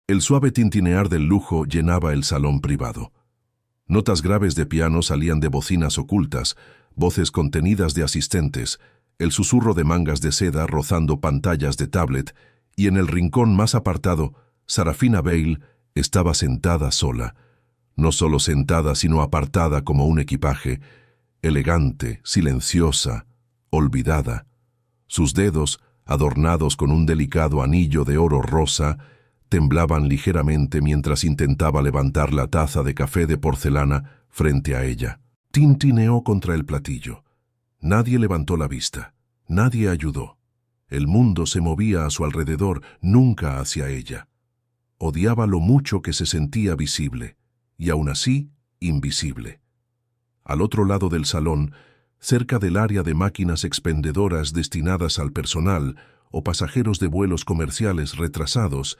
El suave tintinear del lujo llenaba el salón privado. Notas graves de piano salían de bocinas ocultas, voces contenidas de asistentes, el susurro de mangas de seda rozando pantallas de tablet, y en el rincón más apartado, Sarafina Bale estaba sentada sola. No solo sentada, sino apartada como un equipaje, elegante, silenciosa, olvidada. Sus dedos, adornados con un delicado anillo de oro rosa, temblaban ligeramente mientras intentaba levantar la taza de café de porcelana frente a ella. Tintineó contra el platillo. Nadie levantó la vista. Nadie ayudó. El mundo se movía a su alrededor, nunca hacia ella. Odiaba lo mucho que se sentía visible, y aún así, invisible. Al otro lado del salón, cerca del área de máquinas expendedoras destinadas al personal o pasajeros de vuelos comerciales retrasados,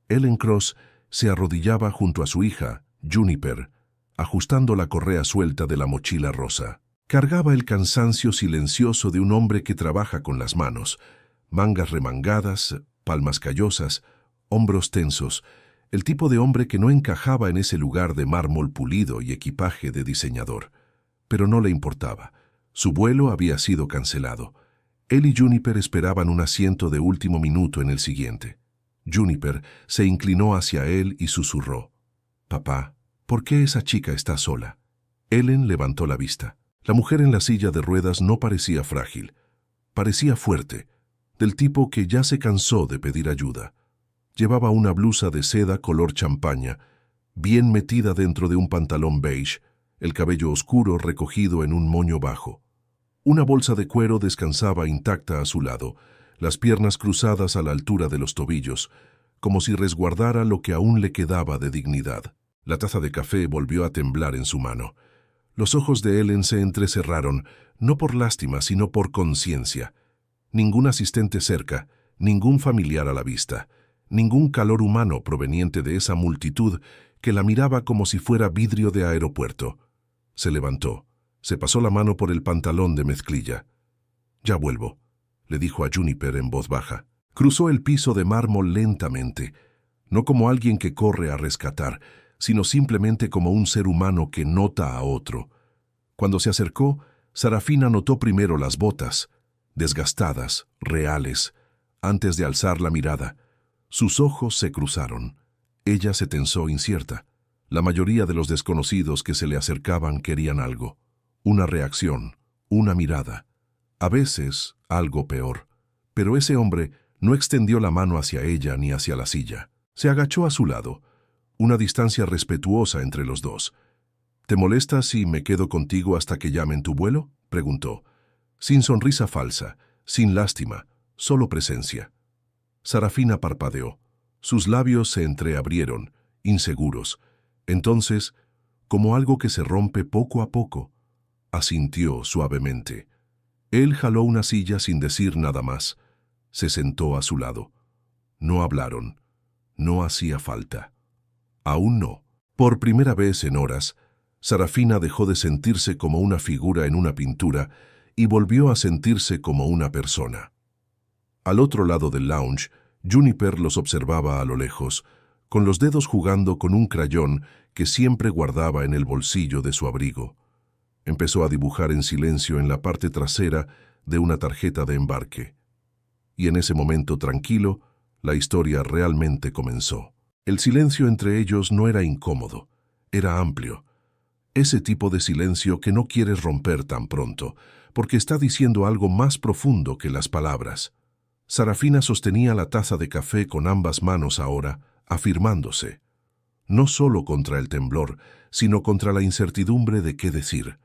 Ellen Cross se arrodillaba junto a su hija, Juniper, ajustando la correa suelta de la mochila rosa. Cargaba el cansancio silencioso de un hombre que trabaja con las manos, mangas remangadas, palmas callosas, hombros tensos, el tipo de hombre que no encajaba en ese lugar de mármol pulido y equipaje de diseñador. Pero no le importaba. Su vuelo había sido cancelado. Él y Juniper esperaban un asiento de último minuto en el siguiente. Juniper se inclinó hacia él y susurró: «Papá, ¿por qué esa chica está sola?» Ellen levantó la vista. La mujer en la silla de ruedas no parecía frágil. Parecía fuerte, del tipo que ya se cansó de pedir ayuda. Llevaba una blusa de seda color champaña, bien metida dentro de un pantalón beige, el cabello oscuro recogido en un moño bajo. Una bolsa de cuero descansaba intacta a su lado, las piernas cruzadas a la altura de los tobillos, como si resguardara lo que aún le quedaba de dignidad. La taza de café volvió a temblar en su mano. Los ojos de Ellen se entrecerraron, no por lástima, sino por conciencia. Ningún asistente cerca, ningún familiar a la vista, ningún calor humano proveniente de esa multitud que la miraba como si fuera vidrio de aeropuerto. Se levantó, se pasó la mano por el pantalón de mezclilla. «Ya vuelvo», le dijo a Juniper en voz baja. Cruzó el piso de mármol lentamente, no como alguien que corre a rescatar, sino simplemente como un ser humano que nota a otro. Cuando se acercó, Sarafina notó primero las botas, desgastadas, reales, antes de alzar la mirada. Sus ojos se cruzaron. Ella se tensó incierta. La mayoría de los desconocidos que se le acercaban querían algo. Una reacción, una mirada. A veces, algo peor. Pero ese hombre no extendió la mano hacia ella ni hacia la silla. Se agachó a su lado. Una distancia respetuosa entre los dos. «¿Te molesta si me quedo contigo hasta que llamen tu vuelo?», preguntó. Sin sonrisa falsa, sin lástima, solo presencia. Sarafina parpadeó. Sus labios se entreabrieron, inseguros. Entonces, como algo que se rompe poco a poco, asintió suavemente. Él jaló una silla sin decir nada más. Se sentó a su lado. No hablaron. No hacía falta. Aún no. Por primera vez en horas, Sarafina dejó de sentirse como una figura en una pintura y volvió a sentirse como una persona. Al otro lado del lounge, Juniper los observaba a lo lejos, con los dedos jugando con un crayón que siempre guardaba en el bolsillo de su abrigo. Empezó a dibujar en silencio en la parte trasera de una tarjeta de embarque. Y en ese momento tranquilo, la historia realmente comenzó. El silencio entre ellos no era incómodo, era amplio. Ese tipo de silencio que no quieres romper tan pronto, porque está diciendo algo más profundo que las palabras. Sarafina sostenía la taza de café con ambas manos ahora, afirmándose. No solo contra el temblor, sino contra la incertidumbre de qué decir.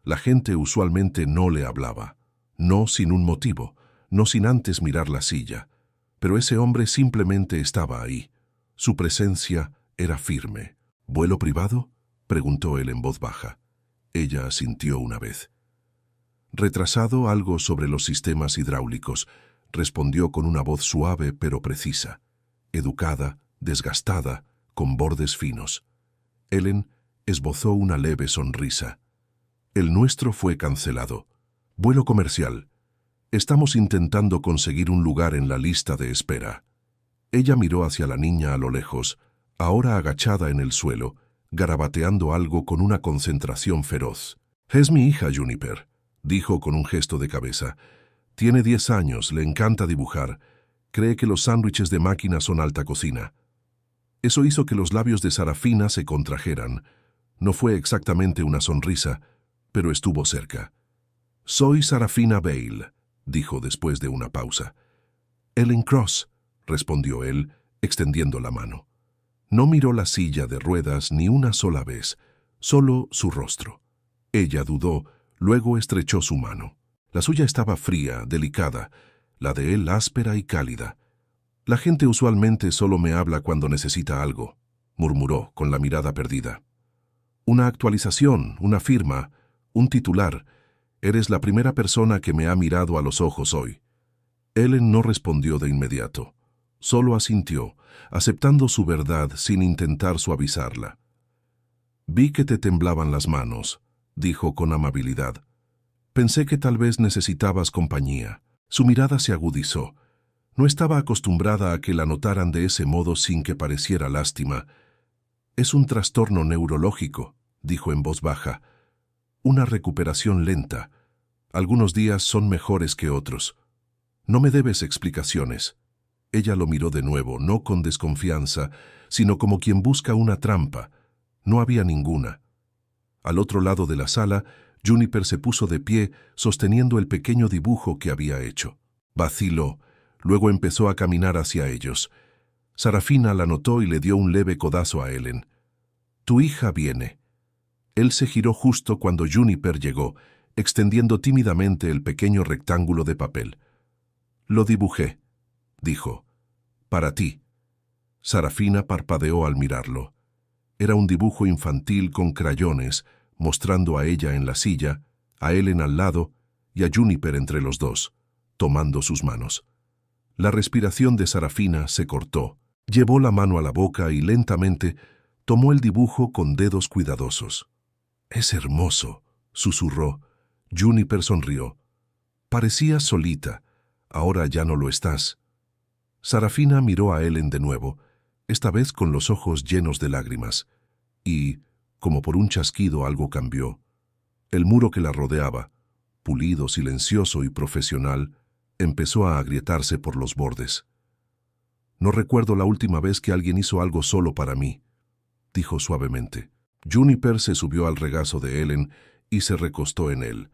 La gente usualmente no le hablaba, no sin un motivo, no sin antes mirar la silla. Pero ese hombre simplemente estaba ahí. Su presencia era firme. «¿Vuelo privado?», preguntó él en voz baja. Ella asintió una vez. «Retrasado algo sobre los sistemas hidráulicos», respondió con una voz suave pero precisa, educada, desgastada, con bordes finos. Ellen esbozó una leve sonrisa. «El nuestro fue cancelado. Vuelo comercial. Estamos intentando conseguir un lugar en la lista de espera». Ella miró hacia la niña a lo lejos, ahora agachada en el suelo, garabateando algo con una concentración feroz. «Es mi hija, Juniper», dijo con un gesto de cabeza. «Tiene 10 años, le encanta dibujar. Cree que los sándwiches de máquina son alta cocina». Eso hizo que los labios de Sarafina se contrajeran. No fue exactamente una sonrisa, pero estuvo cerca. «Soy Sarafina Bale», dijo después de una pausa. «Ellen Cross», respondió él, extendiendo la mano. No miró la silla de ruedas ni una sola vez, solo su rostro. Ella dudó, luego estrechó su mano. La suya estaba fría, delicada, la de él áspera y cálida. «La gente usualmente solo me habla cuando necesita algo», murmuró con la mirada perdida. «Una actualización, una firma, un titular. Eres la primera persona que me ha mirado a los ojos hoy». Ellen no respondió de inmediato. Solo asintió, aceptando su verdad sin intentar suavizarla. «Vi que te temblaban las manos», dijo con amabilidad. «Pensé que tal vez necesitabas compañía». Su mirada se agudizó. No estaba acostumbrada a que la notaran de ese modo sin que pareciera lástima. «Es un trastorno neurológico», dijo en voz baja. «Una recuperación lenta. Algunos días son mejores que otros. No me debes explicaciones». Ella lo miró de nuevo, no con desconfianza, sino como quien busca una trampa. No había ninguna. Al otro lado de la sala, Juniper se puso de pie, sosteniendo el pequeño dibujo que había hecho. Vaciló, luego empezó a caminar hacia ellos. Sarafina la notó y le dio un leve codazo a Ellen. «Tu hija viene». Él se giró justo cuando Juniper llegó, extendiendo tímidamente el pequeño rectángulo de papel. «Lo dibujé», dijo. «Para ti». Sarafina parpadeó al mirarlo. Era un dibujo infantil con crayones, mostrando a ella en la silla, a Ellen al lado y a Juniper entre los dos, tomando sus manos. La respiración de Sarafina se cortó. Llevó la mano a la boca y lentamente tomó el dibujo con dedos cuidadosos. «Es hermoso», susurró. Juniper sonrió. «Parecías solita. Ahora ya no lo estás». Sarafina miró a Ellen de nuevo, esta vez con los ojos llenos de lágrimas, y, como por un chasquido, algo cambió. El muro que la rodeaba, pulido, silencioso y profesional, empezó a agrietarse por los bordes. «No recuerdo la última vez que alguien hizo algo solo para mí», dijo suavemente. Juniper se subió al regazo de Ellen y se recostó en él.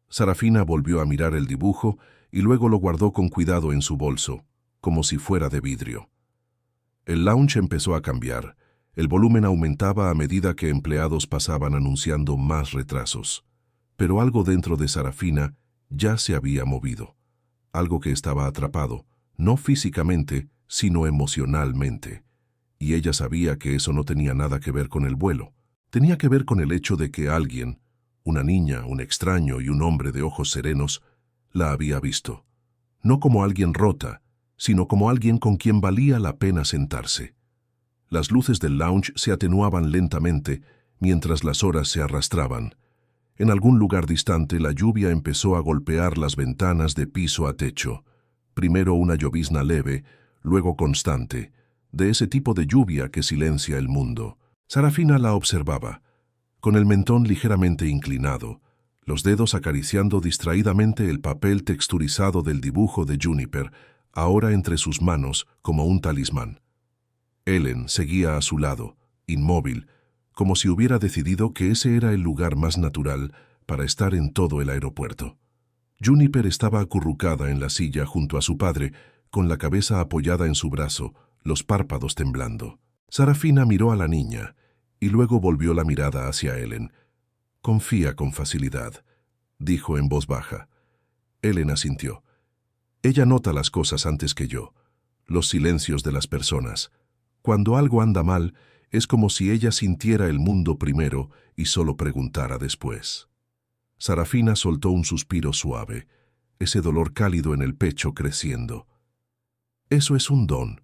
Sarafina volvió a mirar el dibujo y luego lo guardó con cuidado en su bolso, como si fuera de vidrio. El lounge empezó a cambiar. El volumen aumentaba a medida que empleados pasaban anunciando más retrasos. Pero algo dentro de Sarafina ya se había movido. Algo que estaba atrapado, no físicamente, sino emocionalmente. Y ella sabía que eso no tenía nada que ver con el vuelo. Tenía que ver con el hecho de que alguien, una niña, un extraño y un hombre de ojos serenos, la había visto. No como alguien rota, sino como alguien con quien valía la pena sentarse. Las luces del lounge se atenuaban lentamente mientras las horas se arrastraban. En algún lugar distante la lluvia empezó a golpear las ventanas de piso a techo. Primero una llovizna leve, luego constante, de ese tipo de lluvia que silencia el mundo. Sarafina la observaba, con el mentón ligeramente inclinado, los dedos acariciando distraídamente el papel texturizado del dibujo de Juniper, ahora entre sus manos como un talismán. Ellen seguía a su lado, inmóvil, como si hubiera decidido que ese era el lugar más natural para estar en todo el aeropuerto. Juniper estaba acurrucada en la silla junto a su padre, con la cabeza apoyada en su brazo, los párpados temblando. Sarafina miró a la niña y luego volvió la mirada hacia Ellen. «Confía con facilidad», dijo en voz baja. Ellen asintió. «Ella nota las cosas antes que yo, los silencios de las personas. Cuando algo anda mal, es como si ella sintiera el mundo primero y solo preguntara después». Sarafina soltó un suspiro suave, ese dolor cálido en el pecho creciendo. «Eso es un don.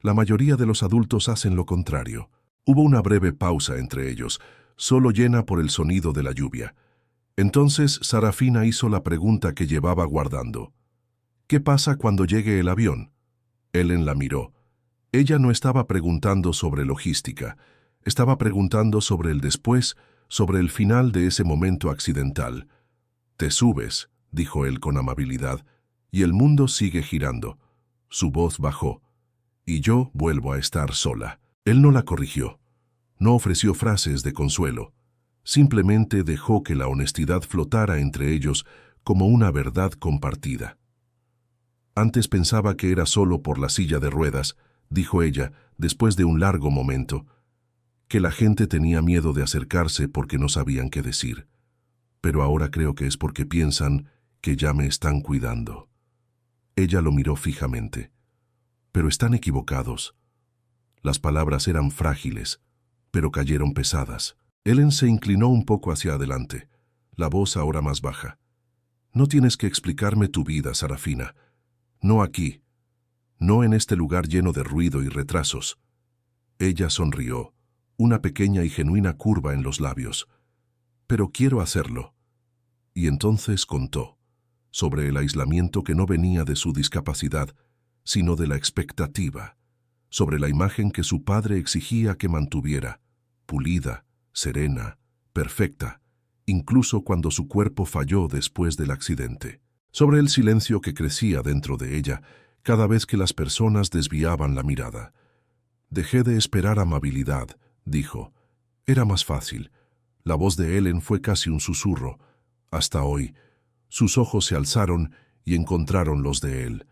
La mayoría de los adultos hacen lo contrario». Hubo una breve pausa entre ellos, solo llena por el sonido de la lluvia. Entonces Sarafina hizo la pregunta que llevaba guardando. «¿Qué pasa cuando llegue el avión?» Ellen la miró. Ella no estaba preguntando sobre logística, estaba preguntando sobre el después, sobre el final de ese momento accidental. «Te subes», dijo él con amabilidad, «y el mundo sigue girando». Su voz bajó. «Y yo vuelvo a estar sola». Él no la corrigió, no ofreció frases de consuelo. Simplemente dejó que la honestidad flotara entre ellos como una verdad compartida. «Antes pensaba que era solo por la silla de ruedas», dijo ella, después de un largo momento, «que la gente tenía miedo de acercarse porque no sabían qué decir. Pero ahora creo que es porque piensan que ya me están cuidando». Ella lo miró fijamente. «Pero están equivocados». Las palabras eran frágiles, pero cayeron pesadas. Ellen se inclinó un poco hacia adelante, la voz ahora más baja. «No tienes que explicarme tu vida, Sarafina. No aquí. No en este lugar lleno de ruido y retrasos». Ella sonrió, una pequeña y genuina curva en los labios. «Pero quiero hacerlo». Y entonces contó, sobre el aislamiento que no venía de su discapacidad, sino de la expectativa, sobre la imagen que su padre exigía que mantuviera, pulida, serena, perfecta, incluso cuando su cuerpo falló después del accidente, sobre el silencio que crecía dentro de ella cada vez que las personas desviaban la mirada. «Dejé de esperar amabilidad», dijo. «Era más fácil». La voz de Ellen fue casi un susurro. «Hasta hoy». Sus ojos se alzaron y encontraron los de él.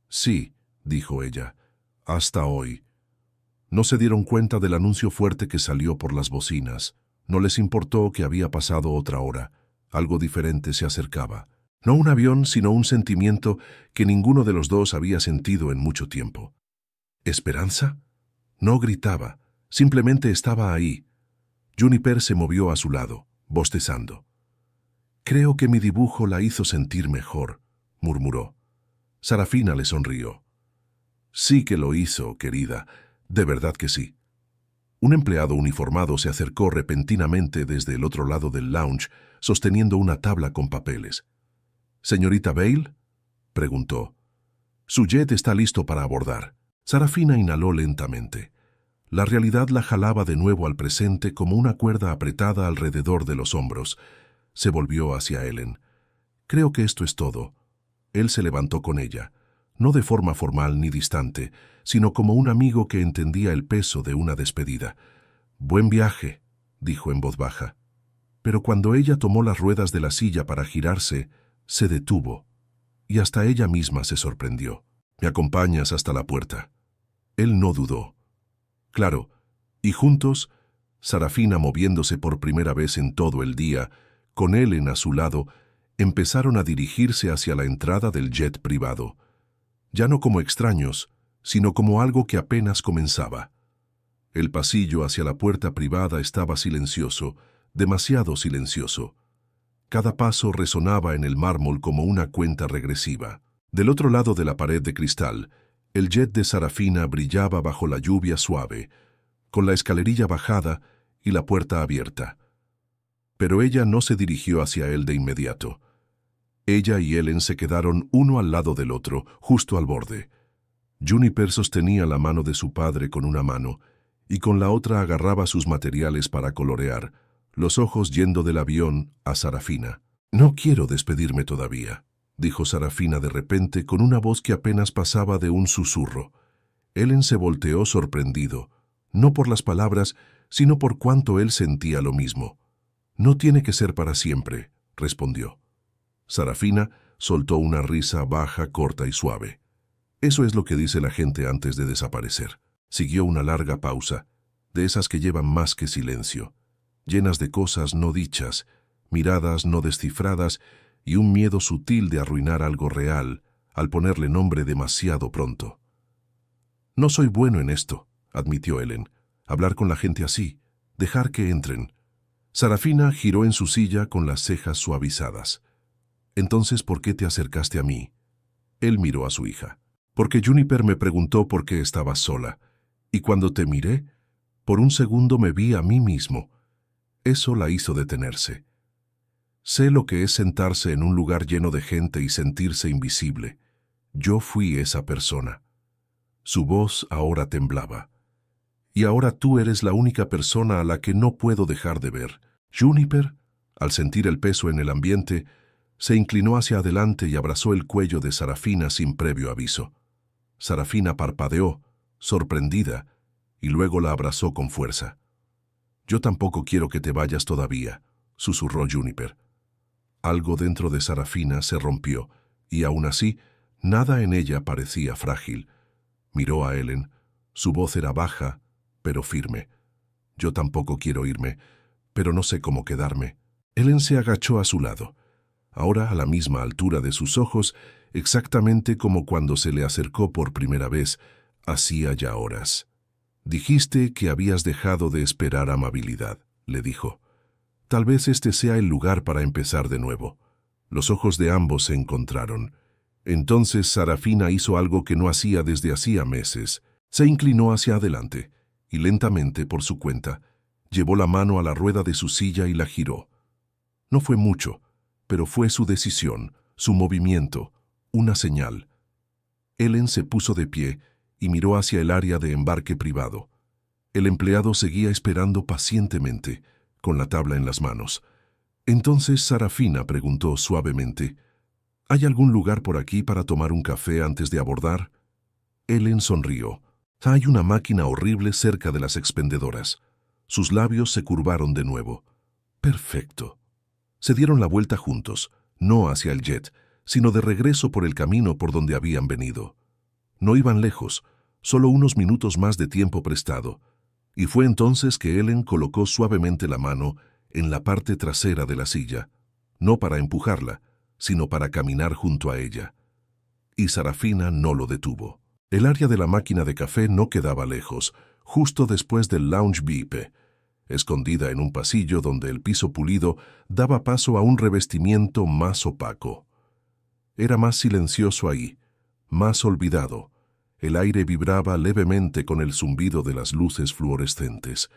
«Sí», dijo ella, «hasta hoy». No se dieron cuenta del anuncio fuerte que salió por las bocinas. No les importó que había pasado otra hora. Algo diferente se acercaba. No un avión, sino un sentimiento que ninguno de los dos había sentido en mucho tiempo. ¿Esperanza? No gritaba, simplemente estaba ahí. Juniper se movió a su lado, bostezando. «Creo que mi dibujo la hizo sentir mejor», murmuró. Sarafina le sonrió. «Sí que lo hizo, querida, de verdad que sí». Un empleado uniformado se acercó repentinamente desde el otro lado del lounge, sosteniendo una tabla con papeles. «¿Señorita Bale?», preguntó. «Su jet está listo para abordar». Sarafina inhaló lentamente. La realidad la jalaba de nuevo al presente como una cuerda apretada alrededor de los hombros. Se volvió hacia Ellen. «Creo que esto es todo». Él se levantó con ella, no de forma formal ni distante, sino como un amigo que entendía el peso de una despedida. «Buen viaje», dijo en voz baja. Pero cuando ella tomó las ruedas de la silla para girarse, se detuvo, y hasta ella misma se sorprendió. «¿Me acompañas hasta la puerta?». Él no dudó. Claro, y juntos, Sarafina moviéndose por primera vez en todo el día, con Ellen a su lado, empezaron a dirigirse hacia la entrada del jet privado. Ya no como extraños, sino como algo que apenas comenzaba. El pasillo hacia la puerta privada estaba silencioso, demasiado silencioso. Cada paso resonaba en el mármol como una cuenta regresiva. Del otro lado de la pared de cristal, el jet de Sarafina brillaba bajo la lluvia suave, con la escalerilla bajada y la puerta abierta. Pero ella no se dirigió hacia él de inmediato. Ella y Ellen se quedaron uno al lado del otro, justo al borde. Juniper sostenía la mano de su padre con una mano y con la otra agarraba sus materiales para colorear, los ojos yendo del avión a Sarafina. «No quiero despedirme todavía», dijo Sarafina de repente con una voz que apenas pasaba de un susurro. Ellen se volteó sorprendido, no por las palabras, sino por cuánto él sentía lo mismo. «No tiene que ser para siempre», respondió. Sarafina soltó una risa baja, corta y suave. «Eso es lo que dice la gente antes de desaparecer». Siguió una larga pausa, de esas que llevan más que silencio, llenas de cosas no dichas, miradas no descifradas y un miedo sutil de arruinar algo real al ponerle nombre demasiado pronto. «No soy bueno en esto», admitió Ellen, «hablar con la gente así, dejar que entren». Sarafina giró en su silla con las cejas suavizadas. «Entonces, ¿por qué te acercaste a mí?». Él miró a su hija. «Porque Juniper me preguntó por qué estabas sola, y cuando te miré, por un segundo me vi a mí mismo». Eso la hizo detenerse. «Sé lo que es sentarse en un lugar lleno de gente y sentirse invisible. Yo fui esa persona». Su voz ahora temblaba. Y ahora tú eres la única persona a la que no puedo dejar de ver. Juniper, al sentir el peso en el ambiente, se inclinó hacia adelante y abrazó el cuello de Sarafina sin previo aviso. Sarafina parpadeó, sorprendida, y luego la abrazó con fuerza. «Yo tampoco quiero que te vayas todavía», susurró Juniper. Algo dentro de Sarafina se rompió, y aún así, nada en ella parecía frágil. Miró a Ellen. Su voz era baja, pero firme. «Yo tampoco quiero irme, pero no sé cómo quedarme». Ellen se agachó a su lado, ahora a la misma altura de sus ojos, exactamente como cuando se le acercó por primera vez, hacía ya horas. «Dijiste que habías dejado de esperar amabilidad», le dijo. «Tal vez este sea el lugar para empezar de nuevo». Los ojos de ambos se encontraron. Entonces Sarafina hizo algo que no hacía desde hacía meses. Se inclinó hacia adelante y lentamente, por su cuenta, llevó la mano a la rueda de su silla y la giró. No fue mucho, pero fue su decisión, su movimiento, una señal. Ellen se puso de pie y miró hacia el área de embarque privado. El empleado seguía esperando pacientemente, con la tabla en las manos. Entonces Sarafina preguntó suavemente, «¿Hay algún lugar por aquí para tomar un café antes de abordar?» Ellen sonrió. «Hay una máquina horrible cerca de las expendedoras». Sus labios se curvaron de nuevo. «Perfecto». Se dieron la vuelta juntos, no hacia el jet, sino de regreso por el camino por donde habían venido. No iban lejos, solo unos minutos más de tiempo prestado, y fue entonces que Ellen colocó suavemente la mano en la parte trasera de la silla, no para empujarla, sino para caminar junto a ella. Y Sarafina no lo detuvo. El área de la máquina de café no quedaba lejos, justo después del lounge VIP, escondida en un pasillo donde el piso pulido daba paso a un revestimiento más opaco. Era más silencioso ahí, más olvidado. El aire vibraba levemente con el zumbido de las luces fluorescentes.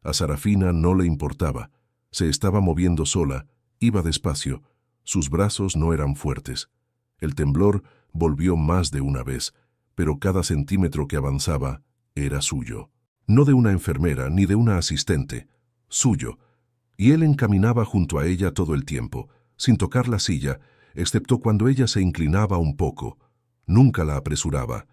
A Sarafina no le importaba. Se estaba moviendo sola, iba despacio. Sus brazos no eran fuertes. El temblor volvió más de una vez, pero cada centímetro que avanzaba era suyo. No de una enfermera ni de una asistente, suyo. Y él encaminaba junto a ella todo el tiempo, sin tocar la silla, excepto cuando ella se inclinaba un poco. Nunca la apresuraba.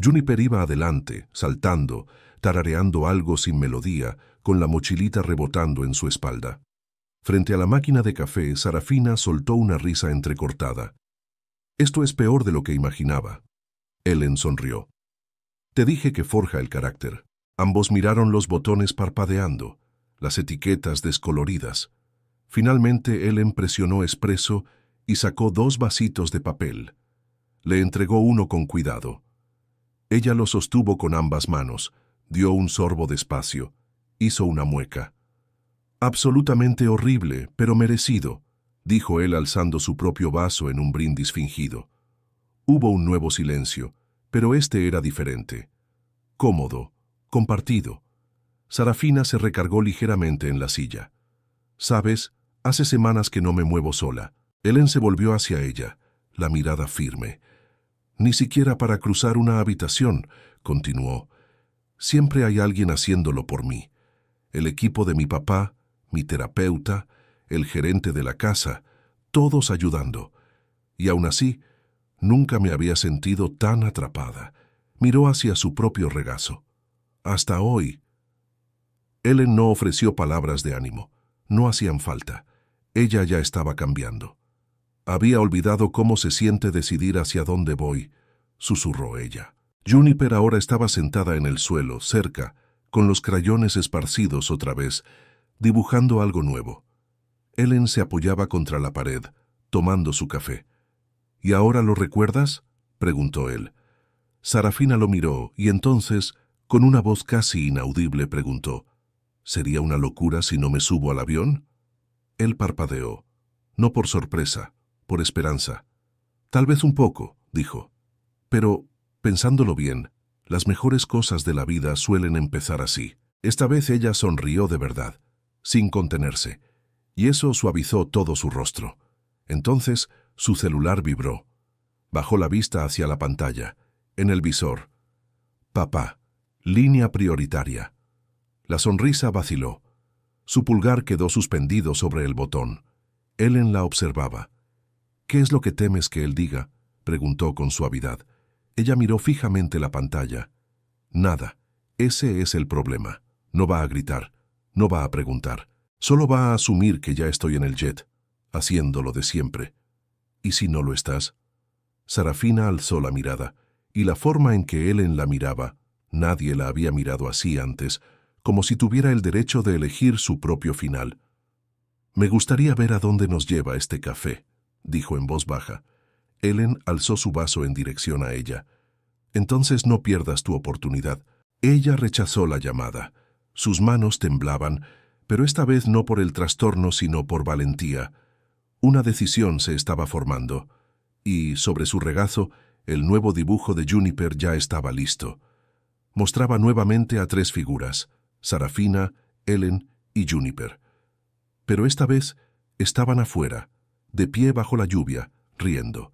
Juniper iba adelante, saltando, tarareando algo sin melodía, con la mochilita rebotando en su espalda. Frente a la máquina de café, Sarafina soltó una risa entrecortada. «Esto es peor de lo que imaginaba». Ellen sonrió. «Te dije que forja el carácter». Ambos miraron los botones parpadeando, las etiquetas descoloridas. Finalmente Ellen presionó expreso y sacó 2 vasitos de papel. Le entregó uno con cuidado. Ella lo sostuvo con ambas manos, dio un sorbo despacio, hizo una mueca. «Absolutamente horrible, pero merecido», dijo él alzando su propio vaso en un brindis fingido. Hubo un nuevo silencio, pero este era diferente. Cómodo, compartido. Sarafina se recargó ligeramente en la silla. «Sabes, hace semanas que no me muevo sola». Ellen se volvió hacia ella, la mirada firme. «Ni siquiera para cruzar una habitación», continuó. «Siempre hay alguien haciéndolo por mí. El equipo de mi papá, mi terapeuta, el gerente de la casa, todos ayudando. Y aún así, nunca me había sentido tan atrapada». Miró hacia su propio regazo. «Hasta hoy». Ellen no ofreció palabras de ánimo. No hacían falta. Ella ya estaba cambiando. «Había olvidado cómo se siente decidir hacia dónde voy», susurró ella. Juniper ahora estaba sentada en el suelo, cerca, con los crayones esparcidos otra vez, dibujando algo nuevo. Ellen se apoyaba contra la pared, tomando su café. «¿Y ahora lo recuerdas?», preguntó él. Sarafina lo miró y entonces, con una voz casi inaudible, preguntó, «¿Sería una locura si no me subo al avión?». Él parpadeó, no por sorpresa, por esperanza. «Tal vez un poco», dijo. «Pero, pensándolo bien, las mejores cosas de la vida suelen empezar así». Esta vez ella sonrió de verdad, sin contenerse, y eso suavizó todo su rostro. Entonces su celular vibró. Bajó la vista hacia la pantalla. En el visor, Papá. Línea prioritaria. La sonrisa vaciló. Su pulgar quedó suspendido sobre el botón. Ellen la observaba. «¿Qué es lo que temes que él diga?», preguntó con suavidad. Ella miró fijamente la pantalla. «Nada. Ese es el problema. No va a gritar. No va a preguntar. Solo va a asumir que ya estoy en el jet, haciéndolo de siempre». «¿Y si no lo estás?». Sarafina alzó la mirada, y la forma en que Ellen la miraba, nadie la había mirado así antes, como si tuviera el derecho de elegir su propio final. «Me gustaría ver a dónde nos lleva este café», dijo en voz baja. Ellen alzó su vaso en dirección a ella. «Entonces no pierdas tu oportunidad». Ella rechazó la llamada. Sus manos temblaban, pero esta vez no por el trastorno sino por valentía. Una decisión se estaba formando, y sobre su regazo el nuevo dibujo de Juniper ya estaba listo. Mostraba nuevamente a 3 figuras: Sarafina, Ellen y Juniper. Pero esta vez estaban afuera, de pie bajo la lluvia, riendo.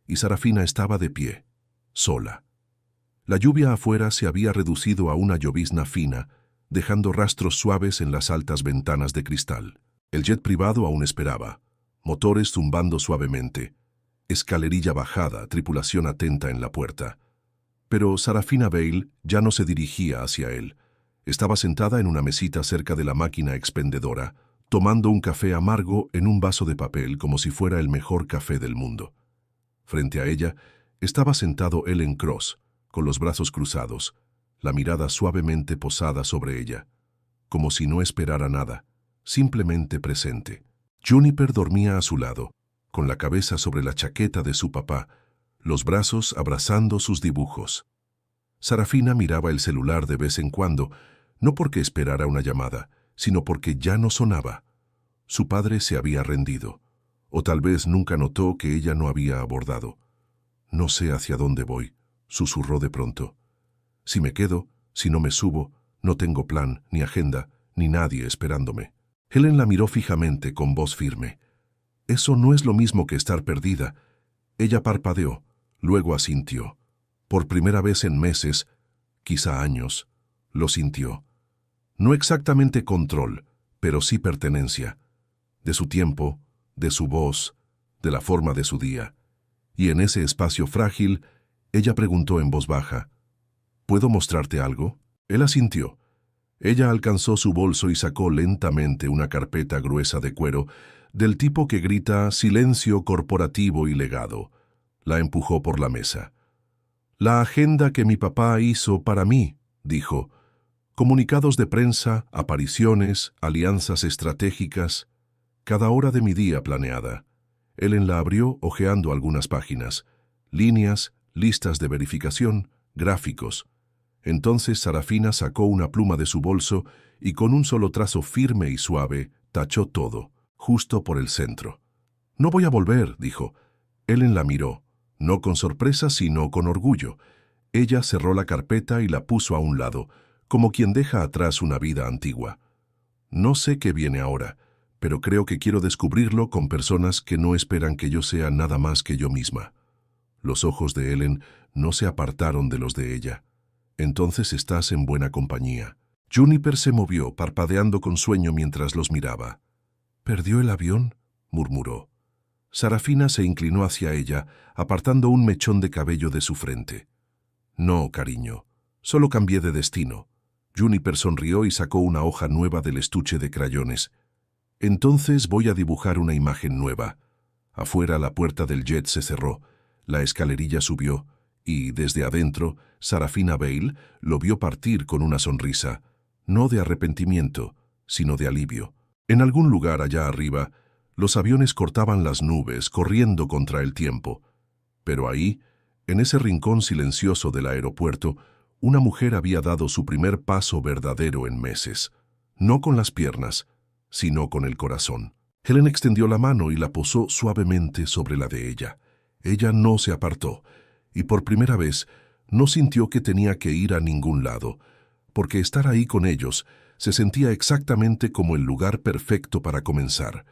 Y Sarafina estaba de pie, sola. La lluvia afuera se había reducido a una llovizna fina, dejando rastros suaves en las altas ventanas de cristal. El jet privado aún esperaba, motores zumbando suavemente, escalerilla bajada, tripulación atenta en la puerta. Pero Sarafina Bale ya no se dirigía hacia él. Estaba sentada en una mesita cerca de la máquina expendedora, tomando un café amargo en un vaso de papel como si fuera el mejor café del mundo. Frente a ella estaba sentado Ellen Cross, con los brazos cruzados, la mirada suavemente posada sobre ella, como si no esperara nada, simplemente presente. Juniper dormía a su lado, con la cabeza sobre la chaqueta de su papá, los brazos abrazando sus dibujos. Sarafina miraba el celular de vez en cuando, no porque esperara una llamada, sino porque ya no sonaba. Su padre se había rendido, o tal vez nunca notó que ella no había abordado. «No sé hacia dónde voy», susurró de pronto. «Si me quedo, si no me subo, no tengo plan, ni agenda, ni nadie esperándome». Ellen la miró fijamente con voz firme. «Eso no es lo mismo que estar perdida». Ella parpadeó, luego asintió. Por primera vez en meses, quizá años, lo sintió. No exactamente control, pero sí pertenencia. De su tiempo, de su voz, de la forma de su día. Y en ese espacio frágil, ella preguntó en voz baja: «¿Puedo mostrarte algo?». Él asintió. Ella alcanzó su bolso y sacó lentamente una carpeta gruesa de cuero, del tipo que grita silencio corporativo y legado. La empujó por la mesa. «La agenda que mi papá hizo para mí», dijo. «Comunicados de prensa, apariciones, alianzas estratégicas. Cada hora de mi día planeada». Ellen la abrió hojeando algunas páginas. Líneas, listas de verificación, gráficos. Entonces Sarafina sacó una pluma de su bolso y con un solo trazo firme y suave tachó todo, justo por el centro. «No voy a volver», dijo. Ellen la miró, no con sorpresa sino con orgullo. Ella cerró la carpeta y la puso a un lado, como quien deja atrás una vida antigua. «No sé qué viene ahora, pero creo que quiero descubrirlo con personas que no esperan que yo sea nada más que yo misma». Los ojos de Ellen no se apartaron de los de ella. «Entonces estás en buena compañía». Juniper se movió, parpadeando con sueño mientras los miraba. «¿Perdió el avión?», murmuró. Sarafina se inclinó hacia ella, apartando un mechón de cabello de su frente. «No, cariño, solo cambié de destino». Juniper sonrió y sacó una hoja nueva del estuche de crayones. «Entonces voy a dibujar una imagen nueva». Afuera la puerta del jet se cerró, la escalerilla subió, y desde adentro, Sarafina Bale lo vio partir con una sonrisa, no de arrepentimiento, sino de alivio. En algún lugar allá arriba, los aviones cortaban las nubes, corriendo contra el tiempo. Pero ahí, en ese rincón silencioso del aeropuerto, una mujer había dado su primer paso verdadero en meses. No con las piernas, sino con el corazón. Ellen extendió la mano y la posó suavemente sobre la de ella. Ella no se apartó, y por primera vez no sintió que tenía que ir a ningún lado, porque estar ahí con ellos se sentía exactamente como el lugar perfecto para comenzar.